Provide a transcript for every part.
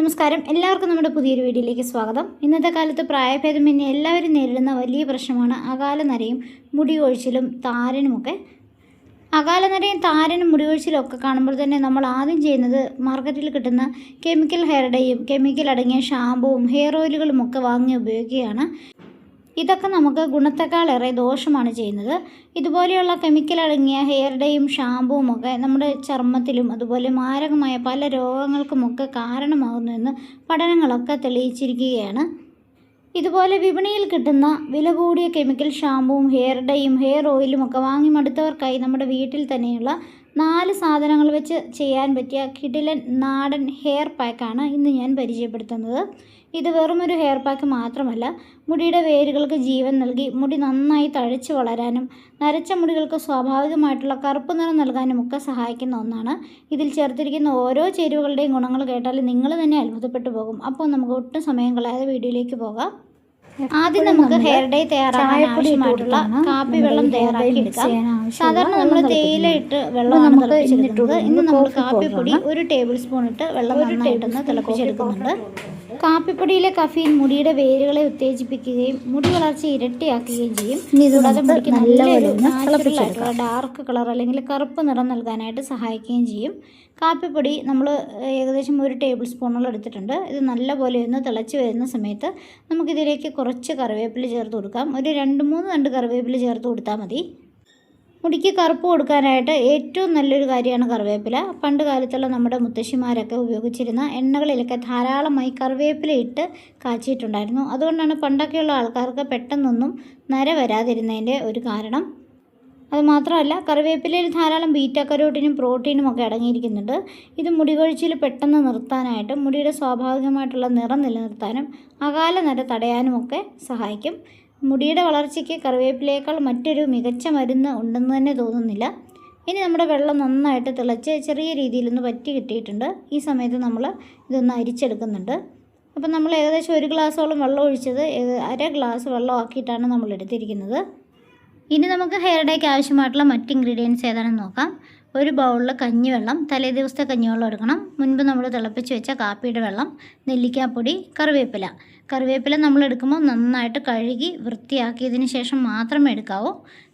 നമസ്കാരം, എല്ലാവർക്കും നമ്മുടെ പുതിയൊരു വീഡിയോയിലേക്ക് സ്വാഗതം. ഇന്നത്തെ കാലത്ത് പ്രായഭേദമന്യേ എല്ലാവരും നേരിടുന്ന വലിയ പ്രശ്നമാണ് അകാലനരയും മുടി കൊഴിച്ചിലും താരനുമൊക്കെ. അകാലനരയും താരനും മുടി കൊഴിച്ചിലും ഒക്കെ കാണുമ്പോൾ തന്നെ നമ്മൾ ആദ്യം ചെയ്യുന്നത് മാർക്കറ്റിൽ കിട്ടുന്ന കെമിക്കൽ ഹെയർ ഡേയും കെമിക്കൽ അടങ്ങിയ ഷാമ്പുവും ഹെയർ ഓയിലുകളും ഒക്കെ വാങ്ങി ഉപയോഗിക്കുകയാണ്. ഇതൊക്കെ നമുക്ക് ഗുണത്തെക്കാളേറെ ദോഷമാണ് ചെയ്യുന്നത്. ഇതുപോലെയുള്ള കെമിക്കൽ അടങ്ങിയ ഹെയർ ഡേയും ഷാമ്പുവും ഒക്കെ നമ്മുടെ ചർമ്മത്തിലും അതുപോലെ മാരകമായ പല രോഗങ്ങൾക്കുമൊക്കെ കാരണമാകുന്നുവെന്ന് പഠനങ്ങളൊക്കെ തെളിയിച്ചിരിക്കുകയാണ്. ഇതുപോലെ വിപണിയിൽ കിട്ടുന്ന വില കൂടിയ കെമിക്കൽ ഷാമ്പുവും ഹെയർ ഡേയും ഹെയർ ഓയിലും ഒക്കെ വാങ്ങി മടുത്തവർക്കായി നമ്മുടെ വീട്ടിൽ തന്നെയുള്ള 4 സാധനങ്ങൾ വെച്ച് ചെയ്യാൻ പറ്റിയ കിടിലൻ നാടൻ ഹെയർ പാക്കാണ് ഇന്ന് ഞാൻ പരിചയപ്പെടുത്തുന്നത്. ഇത് വെറുമൊരു ഹെയർ പാക്ക് മാത്രമല്ല, മുടിയുടെ വേരുകൾക്ക് ജീവൻ നൽകി മുടി നന്നായി തഴച്ചു വളരാനും നരച്ച മുടികൾക്ക് സ്വാഭാവികമായിട്ടുള്ള കറുപ്പ് നിറം നൽകാനും ഒക്കെ സഹായിക്കുന്ന ഒന്നാണ്. ഇതിൽ ചേർത്തിരിക്കുന്ന ഓരോ ചേരുവകളുടെയും ഗുണങ്ങൾ കേട്ടാൽ നിങ്ങൾ തന്നെ അത്ഭുതപ്പെട്ടു പോകും. അപ്പോൾ നമുക്ക് ഒട്ടും സമയം കളയാതെ വീഡിയോയിലേക്ക് പോകാം. ആദ്യം നമുക്ക് ഹെയർ ഡേ തയ്യാറാക്കാൻ ആവശ്യമായിട്ടുള്ള കാപ്പി വെള്ളം തയ്യാറാക്കി എടുക്കാം. സാധാരണ നമ്മൾ തേയില ഇട്ട് വെള്ളമാണ് തിളപ്പിച്ചെടുക്കുന്നത്. ഇന്ന് നമ്മൾ കാപ്പിപ്പൊടി 1 ടേബിൾ സ്പൂൺ ഇട്ട് വെള്ളം നന്നായിട്ടൊന്ന് തിളപ്പിച്ചെടുക്കുന്നുണ്ട്. കാപ്പിപ്പൊടിയിലെ കഫീൻ മുടിയുടെ വേരുകളെ ഉത്തേജിപ്പിക്കുകയും മുടി വളർച്ച ഇരട്ടിയാക്കുകയും ചെയ്യും. കൂടാതെ മുടിക്ക് നല്ലൊരു നാച്ചുറൽ ആയിട്ടുള്ള ഡാർക്ക് കളർ അല്ലെങ്കിൽ കറുപ്പ് നിറം നൽകാനായിട്ട് സഹായിക്കുകയും ചെയ്യും. കാപ്പിപ്പൊടി നമ്മൾ ഏകദേശം 1 ടേബിൾ സ്പൂണോളം എടുത്തിട്ടുണ്ട്. ഇത് നല്ലപോലെ ഒന്ന് തിളച്ച് വരുന്ന സമയത്ത് നമുക്കിതിലേക്ക് കുറച്ച് കറിവേപ്പില ചേർത്ത് കൊടുക്കാം. ഒരു 2-3 തണ്ട് കറിവേപ്പില ചേർത്ത് കൊടുത്താൽ മതി. മുടിക്ക് കറുപ്പ് കൊടുക്കാനായിട്ട് ഏറ്റവും നല്ലൊരു കാര്യമാണ് കറിവേപ്പില. പണ്ട് കാലത്തുള്ള നമ്മുടെ മുത്തശ്ശിമാരൊക്കെ ഉപയോഗിച്ചിരുന്ന എണ്ണകളിലൊക്കെ ധാരാളമായി കറിവേപ്പില ഇട്ട് കാച്ചിയിട്ടുണ്ടായിരുന്നു. അതുകൊണ്ടാണ് പണ്ടൊക്കെയുള്ള ആൾക്കാർക്ക് പെട്ടെന്നൊന്നും നര വരാതിരുന്നതിൻ്റെ ഒരു കാരണം. അതുമാത്രമല്ല, കറിവേപ്പിലയിൽ ധാരാളം ബീറ്റാ കരോട്ടിനും പ്രോട്ടീനും ഒക്കെ അടങ്ങിയിരിക്കുന്നുണ്ട്. ഇത് മുടി കൊഴിച്ചിൽ പെട്ടെന്ന് നിർത്താനായിട്ടും മുടിയുടെ സ്വാഭാവികമായിട്ടുള്ള നിറം നിലനിർത്താനും അകാല നര തടയാനുമൊക്കെ സഹായിക്കും. മുടിയുടെ വളർച്ചയ്ക്ക് കറിവേപ്പിലയേക്കാൾ മറ്റൊരു മികച്ച മരുന്ന് ഉണ്ടെന്ന് തന്നെ തോന്നുന്നില്ല. ഇനി നമ്മുടെ വെള്ളം നന്നായിട്ട് തിളച്ച് ചെറിയ രീതിയിലൊന്ന് വറ്റി കിട്ടിയിട്ടുണ്ട്. ഈ സമയത്ത് നമ്മൾ ഇതൊന്ന് അരിച്ചെടുക്കുന്നുണ്ട്. അപ്പം നമ്മൾ ഏകദേശം 1 ഗ്ലാസ്സോളം വെള്ളം ഒഴിച്ചത് 1/2 ഗ്ലാസ് വെള്ളം ആക്കിയിട്ടാണ് നമ്മൾ എടുത്തിരിക്കുന്നത്. ഇനി നമുക്ക് ഹെയർ ഡേക്ക് ആവശ്യമായിട്ടുള്ള മറ്റ് ഇൻഗ്രീഡിയൻസ് ഏതാണെന്ന് നോക്കാം. 1 ബൗളിൽ കഞ്ഞിവെള്ളം, തലേ ദിവസത്തെ കഞ്ഞിവെള്ളം എടുക്കണം. മുൻപ് നമ്മൾ തിളപ്പിച്ച് വെച്ച കാപ്പിയുടെ വെള്ളം, നെല്ലിക്കാപ്പൊടി, കറിവേപ്പില നമ്മൾ എടുക്കുമ്പോൾ നന്നായിട്ട് കഴുകി വൃത്തിയാക്കിയതിന് ശേഷം മാത്രമേ എടുക്കാവൂ.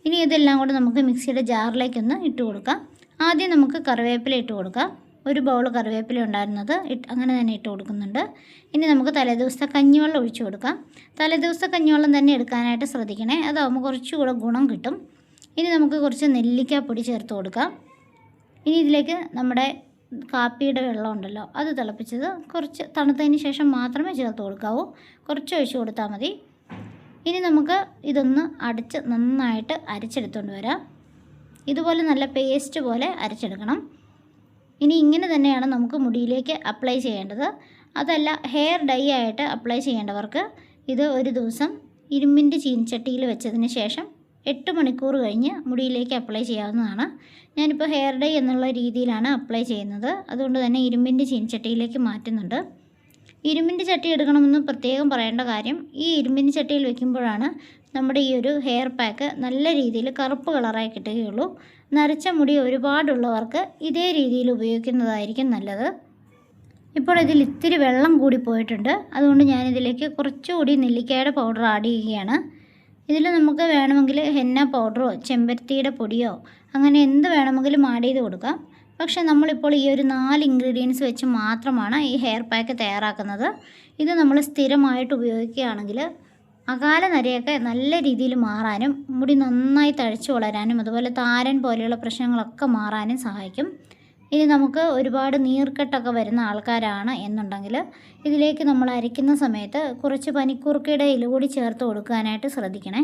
ഇനി ഇതെല്ലാം കൂടെ നമുക്ക് മിക്സിയുടെ ജാറിലേക്കൊന്ന് ഇട്ട് കൊടുക്കാം. ആദ്യം നമുക്ക് കറിവേപ്പില ഇട്ട് കൊടുക്കാം. 1 ബൗൾ കറിവേപ്പില ഉണ്ടായിരുന്നത് അങ്ങനെ തന്നെ ഇട്ട് കൊടുക്കുന്നുണ്ട്. ഇനി നമുക്ക് തലേദിവസത്തെ കഞ്ഞിവെള്ളം ഒഴിച്ചു കൊടുക്കാം. തലേദിവസത്തെ കഞ്ഞിവെള്ളം തന്നെ എടുക്കാനായിട്ട് ശ്രദ്ധിക്കണേ, അതാകുമ്പോൾ കുറച്ചുകൂടെ ഗുണം കിട്ടും. ഇനി നമുക്ക് കുറച്ച് നെല്ലിക്കാപ്പൊടി ചേർത്ത് കൊടുക്കാം. ഇനി ഇതിലേക്ക് നമ്മുടെ കാപ്പിയുടെ വെള്ളം ഉണ്ടല്ലോ, അത് തിളപ്പിച്ചത് കുറച്ച് തണുത്തതിന് ശേഷം മാത്രമേ ചേർത്ത് കൊടുക്കാവൂ. കുറച്ച് ഒഴിച്ച് കൊടുത്താൽ മതി. ഇനി നമുക്ക് ഇതൊന്ന് അടച്ച് നന്നായിട്ട് അരച്ചെടുത്തുകൊണ്ട് വരാം. ഇതുപോലെ നല്ല പേസ്റ്റ് പോലെ അരച്ചെടുക്കണം. ഇനി ഇങ്ങനെ തന്നെയാണ് നമുക്ക് മുടിയിലേക്ക് അപ്ലൈ ചെയ്യേണ്ടത്. അതല്ല, ഹെയർ ഡൈ ആയിട്ട് അപ്ലൈ ചെയ്യേണ്ടവർക്ക് ഇത് ഒരു ദിവസം ഇരുമ്പിൻ്റെ ചീനിച്ചട്ടിയിൽ വെച്ചതിന് ശേഷം 8 മണിക്കൂർ കഴിഞ്ഞ് മുടിയിലേക്ക് അപ്ലൈ ചെയ്യാവുന്നതാണ്. ഞാനിപ്പോൾ ഹെയർ ഡൈ എന്നുള്ള രീതിയിലാണ് അപ്ലൈ ചെയ്യുന്നത്. അതുകൊണ്ട് തന്നെ ഇരുമ്പിൻ്റെ ചീനിച്ചട്ടിയിലേക്ക് മാറ്റുന്നുണ്ട്. ഇരുമ്പിൻ്റെ ചട്ടി എടുക്കണമെന്ന് പ്രത്യേകം പറയേണ്ട കാര്യം, ഈ ഇരുമ്പിൻ്റെ ചട്ടിയിൽ വെക്കുമ്പോഴാണ് നമ്മുടെ ഈ ഒരു ഹെയർ പാക്ക് നല്ല രീതിയിൽ കറുപ്പ് കളറായി കിട്ടുകയുള്ളൂ. നരച്ച മുടി ഒരുപാടുള്ളവർക്ക് ഇതേ രീതിയിൽ ഉപയോഗിക്കുന്നതായിരിക്കും നല്ലത്. ഇപ്പോൾ ഇതിൽ ഇത്തിരി വെള്ളം കൂടി പോയിട്ടുണ്ട്. അതുകൊണ്ട് ഞാനിതിലേക്ക് കുറച്ചുകൂടി നെല്ലിക്കയുടെ പൗഡർ ആഡ് ചെയ്യുകയാണ്. ഇതിൽ നമുക്ക് വേണമെങ്കിൽ ഹെന്ന പൗഡറോ ചെമ്പരത്തിയുടെ പൊടിയോ അങ്ങനെ എന്ത് വേണമെങ്കിലും ആഡ് ചെയ്ത് കൊടുക്കാം. പക്ഷേ നമ്മളിപ്പോൾ ഈ ഒരു 4 ഇൻഗ്രീഡിയൻസ് വെച്ച് മാത്രമാണ് ഈ ഹെയർ പാക്ക് തയ്യാറാക്കുന്നത്. ഇത് നമ്മൾ സ്ഥിരമായിട്ട് ഉപയോഗിക്കുകയാണെങ്കിൽ അകാല നരയൊക്കെ നല്ല രീതിയിൽ മാറാനും മുടി നന്നായി തഴച്ചു വളരാനും അതുപോലെ താരൻ പോലെയുള്ള പ്രശ്നങ്ങളൊക്കെ മാറാനും സഹായിക്കും. ഇനി നമുക്ക് ഒരുപാട് നീർക്കെട്ടൊക്കെ വരുന്ന ആൾക്കാരാണ് എന്നുണ്ടെങ്കിൽ ഇതിലേക്ക് നമ്മൾ അരയ്ക്കുന്ന സമയത്ത് കുറച്ച് പനിക്കൂർക്കയുടെ ഇല കൂടി ചേർത്ത് കൊടുക്കാനായിട്ട് ശ്രദ്ധിക്കണേ.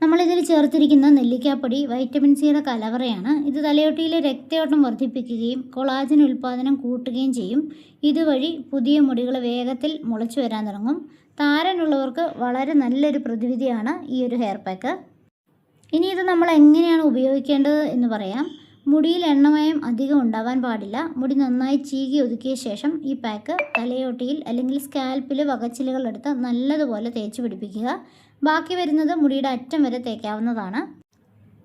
നമ്മളിതിൽ ചേർത്തിരിക്കുന്ന നെല്ലിക്കാപ്പൊടി വൈറ്റമിൻ സിയുടെ കലവറയാണ്. ഇത് തലയോട്ടിയിലെ രക്തയോട്ടം വർദ്ധിപ്പിക്കുകയും കൊളാജൻ ഉൽപ്പാദനം കൂട്ടുകയും ചെയ്യും. ഇതുവഴി പുതിയ മുടികൾ വേഗത്തിൽ മുളച്ചു വരാൻ തുടങ്ങും. താരനുള്ളവർക്ക് വളരെ നല്ലൊരു പ്രതിവിധിയാണ് ഈ ഒരു ഹെയർ പാക്ക്. ഇനി ഇത് നമ്മൾ എങ്ങനെയാണ് ഉപയോഗിക്കേണ്ടത് എന്ന് പറയാം. മുടിയിൽ എണ്ണമയം അധികം ഉണ്ടാവാൻ പാടില്ല. മുടി നന്നായി ചീകി ഒതുക്കിയ ശേഷം ഈ പാക്ക് തലയോട്ടിയിൽ അല്ലെങ്കിൽ സ്കാൽപ്പിൽ വകച്ചിലുകളെടുത്ത് നല്ലതുപോലെ തേച്ച് പിടിപ്പിക്കുക. ബാക്കി വരുന്നത് മുടിയുടെ അറ്റം വരെ തേക്കാവുന്നതാണ്.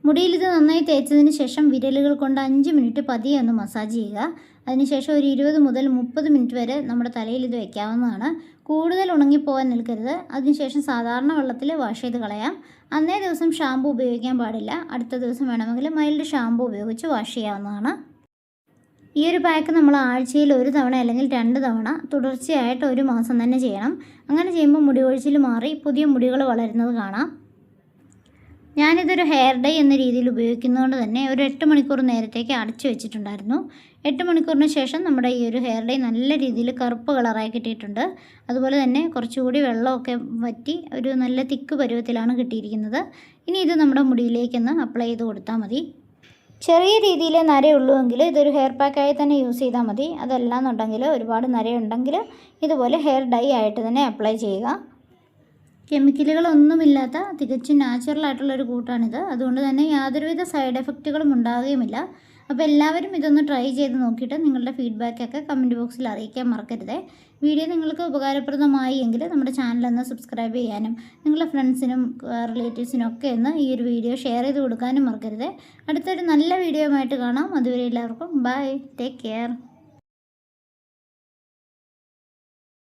മുടിയിൽ ഇത് നന്നായി തേച്ചതിന് ശേഷം വിരലുകൾ കൊണ്ട് 5 മിനിറ്റ് പതിയെ ഒന്ന് മസാജ് ചെയ്യുക. അതിനുശേഷം ഒരു 20 മുതൽ 30 മിനിറ്റ് വരെ നമ്മുടെ തലയിൽ ഇത് വയ്ക്കാവുന്നതാണ്. കൂടുതൽ ഉണങ്ങിപ്പോകാൻ നിൽക്കരുത്. അതിനുശേഷം സാധാരണ വെള്ളത്തിൽ വാഷ് ചെയ്ത് കളയാം. അന്നേ ദിവസം ഷാമ്പു ഉപയോഗിക്കാൻ പാടില്ല. അടുത്ത ദിവസം വേണമെങ്കിൽ മൈൽഡ് ഷാമ്പു ഉപയോഗിച്ച് വാഷ് ചെയ്യാവുന്നതാണ്. ഈ ഒരു പാക്ക് നമ്മൾ ആഴ്ചയിൽ 1 തവണ അല്ലെങ്കിൽ 2 തവണ തുടർച്ചയായിട്ട് 1 മാസം തന്നെ ചെയ്യണം. അങ്ങനെ ചെയ്യുമ്പോൾ മുടി കൊഴിച്ചിൽ മാറി പുതിയ മുടികൾ വളരുന്നത് കാണാം. ഞാനിതൊരു ഹെയർ ഡൈ എന്ന രീതിയിൽ ഉപയോഗിക്കുന്നതുകൊണ്ട് തന്നെ ഒരു 8 മണിക്കൂർ നേരത്തേക്ക് അടച്ചു വെച്ചിട്ടുണ്ടായിരുന്നു. 8 മണിക്കൂറിന് ശേഷം നമ്മുടെ ഈ ഒരു ഹെയർ ഡൈ നല്ല രീതിയിൽ കറുപ്പ് കളറായി കിട്ടിയിട്ടുണ്ട്. അതുപോലെ തന്നെ കുറച്ചുകൂടി വെള്ളമൊക്കെ വറ്റി ഒരു നല്ല തിക്ക് പരുവത്തിലാണ് കിട്ടിയിരിക്കുന്നത്. ഇനി ഇത് നമ്മുടെ മുടിയിലേക്കൊന്ന് അപ്ലൈ ചെയ്ത് കൊടുത്താൽ മതി. ചെറിയ രീതിയിൽ നരയുള്ളൂവെങ്കിൽ ഇതൊരു ഹെയർ പാക്കായി തന്നെ യൂസ് ചെയ്താൽ മതി. അതല്ലാന്നുണ്ടെങ്കിൽ ഒരുപാട് നരയുണ്ടെങ്കിൽ ഇതുപോലെ ഹെയർ ഡൈ ആയിട്ട് തന്നെ അപ്ലൈ ചെയ്യുക. കെമിക്കലുകളൊന്നുമില്ലാത്ത തികച്ചും നാച്ചുറലായിട്ടുള്ളൊരു കൂട്ടാണിത്. അതുകൊണ്ട് തന്നെ യാതൊരുവിധ സൈഡ് എഫക്റ്റുകളും ഉണ്ടാകുകയുമില്ല. അപ്പോൾ എല്ലാവരും ഇതൊന്ന് ട്രൈ ചെയ്ത് നോക്കിയിട്ട് നിങ്ങളുടെ ഫീഡ്ബാക്കൊക്കെ കമൻറ്റ് ബോക്സിൽ അറിയിക്കാൻ മറക്കരുത്. വീഡിയോ നിങ്ങൾക്ക് ഉപകാരപ്രദമായി എങ്കിൽ നമ്മുടെ ചാനലൊന്ന് സബ്സ്ക്രൈബ് ചെയ്യാനും നിങ്ങളുടെ ഫ്രണ്ട്സിനും റിലേറ്റീവ്സിനും ഒക്കെ ഒന്ന് ഈ ഒരു വീഡിയോ ഷെയർ ചെയ്ത് കൊടുക്കാനും മറക്കരുത്. അടുത്തൊരു നല്ല വീഡിയോ ആയിട്ട് കാണാം. അതുവരെ എല്ലാവർക്കും ബൈ, ടേക്ക് കെയർ.